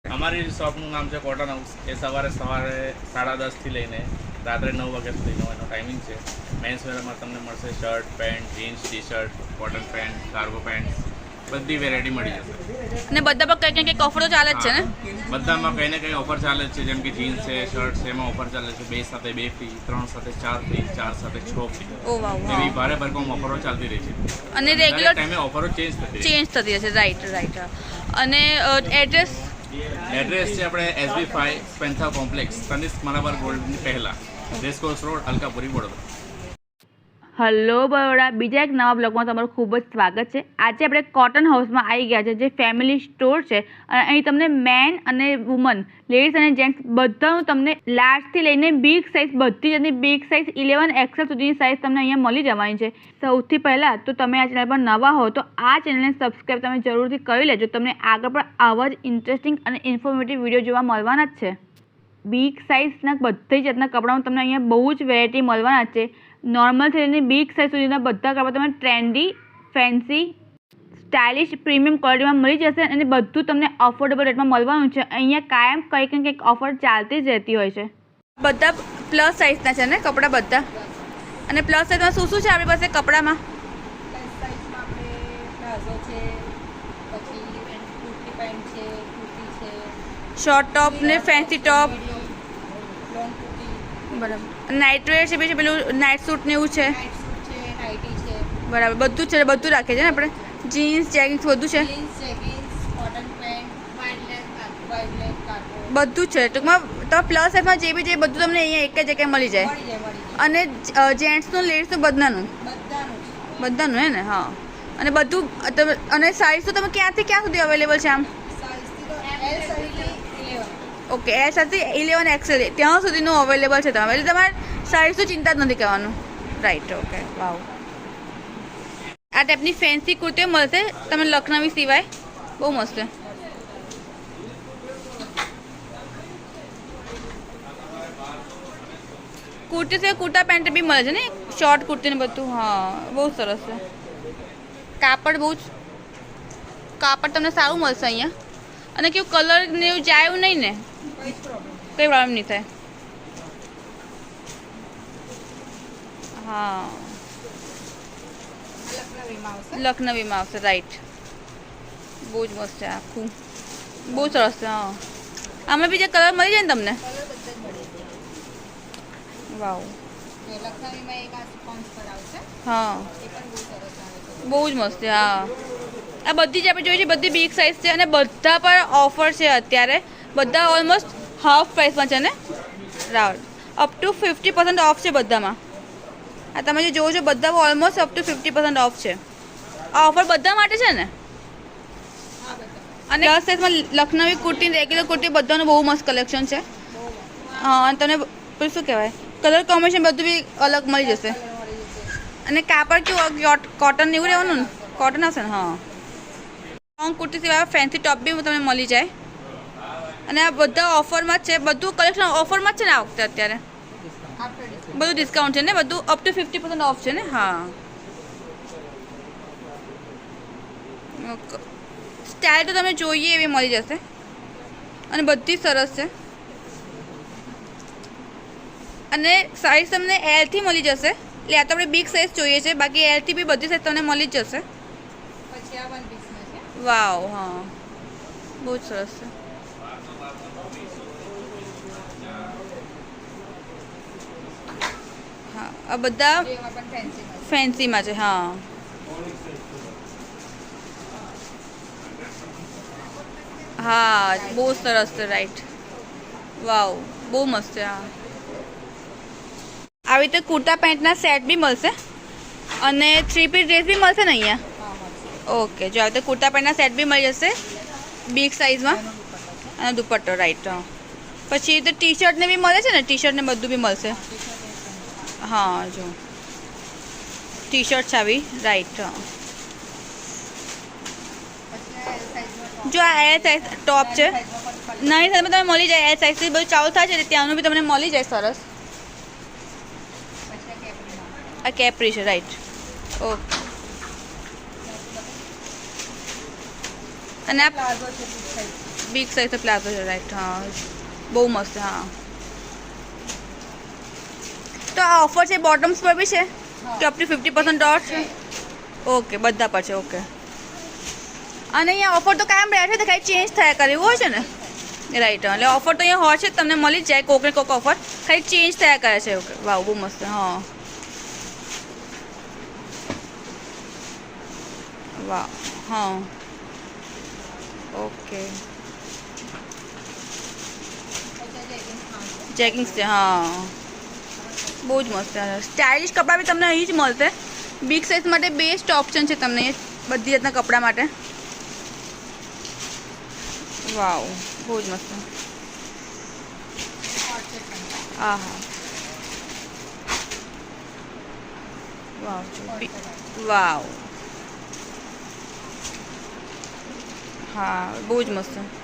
અમારી શોપનું નામ છે કોટન હાઉસ. એ સવારે 10:30 થી લઈને રાત્રે 9 વાગ્યા સુધીનો એનો ટાઈમિંગ છે. મેન્સવેરમાં તમને મળશે shirt, pant, jeans, T shirt, cotton pant, cargo pant, બધી વેરાયટી મળી જશે. અને બધા પર કંઈક કંઈક ઓફરો ચાલે જ છે ને? બધામાં કંઈ ને કંઈ ઓફર ચાલે જ છે. જેમ કે જીન્સ છે, શર્ટ છે, એમાં ઓફર ચાલે છે 2 સાથે 2 ફ્રી, 3 સાથે 4 ફ્રી, 4 સાથે 6 ફ્રી. ઓ વાવ. એવી ભારે ભરકમ ઓફરો ચાલતી રહી છે. અને રેગ્યુલર ટાઈમે ઓફરો ચેન્જ થતી રહેશે. રાઈટ. અને એડ્રેસ છે આપણે SB5 સ્પેન્થા કોમ્પ્લેક્સ, તનિષ્ક મલાબાર ગોલ્ડની પહેલા, racecourse road, Alkapuri, Vadodara. Hello Baroda, બીજા એક નવા બ્લોગમાં તમારું ખૂબ જ સ્વાગત છે. આજે આપણે કોટન હાઉસમાં આવી ગયા છે, જે ફેમિલી સ્ટોર છે. અને અહીં તમને મેન અને વુમન, લેડીઝ અને જેન્ટ્સ બધાનું તમને લાર્જથી લઈને બિગ સાઇઝ, બધી જ બિગ સાઇઝ 11XL સુધીની સાઇઝ તમને અહીંયા મળી જવાની છે. સૌથી પહેલાં તો તમે આ ચેનલ પર નવા હો તો આ ચેનલને સબસ્ક્રાઈબ તમે જરૂરથી કરી લેજો. તમને આગળ પણ આવા જ ઇન્ટરેસ્ટિંગ અને ઇન્ફોર્મેટિવ વિડીયો જોવા મળવાના જ છે. બિગ સાઇઝના બધી જાતના કપડામાં તમને અહીંયા બહુ જ વેરાયટી મળવાના જ છે. નોર્મલથી લઈને બિગ સાઇઝ સુધીના બધા કપડા તમને ટ્રેન્ડી, ફેન્સી, સ્ટાઇલિશ, પ્રીમિયમ ક્વોલિટીમાં મળી જશે. અને બધું તમને અફોર્ડેબલ રેટમાં મળવાનું છે. અહીંયા કાયમ કંઈક ને કંઈક ઓફર ચાલતી જ રહેતી હોય છે. બધા પ્લસ સાઇઝના છે ને કપડાં બધા? અને પ્લસ સાઇઝમાં શું શું છે આપણી પાસે કપડામાં? પ્લસ સાઇઝમાં આપણે પ્લાઝો છે, પછી કુર્તી પેન્ટ છે, કુર્તી છે, શોર્ટ ટોપ ને ફેન્સી ટોપ, લોંગ કુર્તી, બરાબર. નાઇટ વેર છે, પછી પેલું નાઇટ સૂટ ને એવું છે, નાઇટ સૂટ છે, નાઇટી છે, બરાબર. બધું છે, બધું રાખે છે ને આપણે? જીન્સ, જેગિન્સ બધું છે, jeans, jeggings, cotton pant, wide leg cargo, બધું છે. ટૂંકમાં તમે પ્લસ સાઇઝમાં જે બી છે બધું તમને અહીંયા એક જ જગ્યાએ મળી જાય. મળી જાય. અને જેન્ટ્સનું, લેડીઝનું બધાનું બધાનું હે ને? હા. અને બધું અને સાઇઝ તો તમે ક્યાંથી ક્યાં સુધી અવેલેબલ છે આમ? સાઇઝથી તો L સાઇઝથી 11. ઓકે, એ સાથે 11XL ત્યાં સુધીનું અવેલેબલ છે તમારે. એટલે તમારે સાઇઝની ચિંતા જ નથી કરવાનું. રાઈટ. ઓકે, વાવ. આ ટાઈપની ફેન્સી કુર્તીઓ મળશે તમે લખનવી સિવાય. બહુ મસ્ત છે. કુર્તી સિવાય કુર્તા પેન્ટ બી મળે છે ને, શોર્ટ કુર્તી ને બધું. હા, બહુ સરસ છે. કાપડ કાપડ તમને સારું મળશે અહીંયા. અને કેવું કલર ને એવું જાય એવું નહીં ને? કંઈ જ પ્રોબ્લેમ કંઈ પ્રોબ્લેમ નહીં થાય. હા, લખનવીમાં આવશે. લખનવીમાં આવશે. રાઈટ. બહુ જ મસ્ત છે આખું. બહુ સરસ છે. હા, આમાં બીજા કલર મળી જાય ને તમને? કલર બધા જ મળી જાય. વાવ. જો લખનવીમાં એક આ સ્પોન્જ પર આવશે, હા, એ પણ બહુ સરસ આવે છે. બહુ જ મસ્ત છે. હા, આ બધી જ આપણે જોઈએ છે, બધી બિગ સાઇઝ છે. અને બધા પર ઓફર છે અત્યારે. બધા ઓલમોસ્ટ હાફ પ્રાઇસમાં છે ને? રાઈટ. અપ ટુ 50% ઓફ છે બધામાં. આ તમે જે જોવો છો બધા ઓલમોસ્ટ અપ ટુ 50% ઓફ છે. આ ઓફર બધા માટે છે ને? હા, બધા. અને પ્લસ સાઇઝમાં લખનવી કુર્તી, રેગ્યુલર કુર્તી બધાનું બહુ મસ્ત કલેક્શન છે. હા, અને તમને પેલું શું કહેવાય, કલર કોમ્બિનેશન બધું બી અલગ મળી જશે. કલર મળી જશે. અને કાપડ કેવું કોટન એવું રહેવાનું ને? કોટન હશે ને? હા. લોંગ કુર્તી સિવાય ફેન્સી ટોપ બી તમને મળી જાય. અને આ બધા ઓફરમાં જ છે, બધું કલેક્શન ઓફરમાં જ છે ને આ વખતે અત્યારે? After discount. બધું ડિસ્કાઉન્ટ છે ને? બધું અપ ટુ 50% ઓફ છે ને? હા. સ્ટાઇલ તો તમે જોઈએ એવી મળી જશે. અને બધી સરસ છે. અને સાઇઝ તમને Lથી મળી જશે. એટલે આ તો આપણે બિગ સાઇઝ જોઈએ છે, બાકી Lથી બી બધી સાઇઝ તમને મળી જ જશે. પછી આ વન પીસમાં છે. વાવ. હા, બહુ જ સરસ છે. હા, આ બધા જો એમાં પણ ફેન્સી મળશે. ફેન્સીમાં છે. હા, હા, બહુ સરસ છે. રાઈટ. વાવ, બહુ મસ્ત છે. હા, આવી રીતે કુર્તા પેન્ટના સેટ બી મળશે. અને 3 પીસ ડ્રેસ બી મળશે ને અહીંયા? હા, મળશે. ઓકે, જો આવી રીતે કુર્તા પેન્ટના સેટ બી મળી જશે બિગ સાઇઝમાં. એનો દુપટ્ટો છે. અને દુપટ્ટો. રાઈટ. હા, પછી તો ટી શર્ટ ને બી મળે છે ને? ટી શર્ટ ને બધું બી મળશે. હા, જો ટી શર્ટ છે આવી. રાઈટ. હા, પછી આ L સાઇઝમાં જો આ L સાઇઝ ટોપ છે. સાઇઝમાં પણ નાની સાઈઝમાં તમે મળી જાય. L સાઇઝથી બધું ચાલુ થાય છે એટલે ત્યાંનું બી તમને મળી જાય. સરસ. પછી આ કેપરીમાં. આ કેપ્રી છે. રાઈટ. ઓકે. અને આ પ્લાઝો છે big size. Big size palazzo છે રાઈટ હા બહુ મસ્ત હા તો આ ઓફર છે બોટમ્સ પર બી છે કે અપ ટુ 50% ઓફ છે ઓકે બધા પર છે ઓકે અને અહીંયા ઓફર તો કાયમ રહે છે તો ખાલી ચેન્જ થયા કરે એવું હોય છે ને રાઈટ એટલે ઓફર તો અહીંયા હોય છે તમને મળી જ જાય કોક ને કોક ઓફર ખાલી ચેન્જ થયા કરે છે ઓકે વાવ બહુ મસ્ત હા વાહ હા ઓકે જેગિંગ્સ છે હા બહુ જ મસ્ત સ્ટાઇલિશ કપડાં બી તમને અહીં જ મળશે બિગ સાઇઝ માટે બેસ્ટ ઓપ્શન છે તમને બધી જાતના કપડાં માટે વાવ બહુ જ મસ્ત હા હા વાવ વાવ હા બહુ જ મસ્ત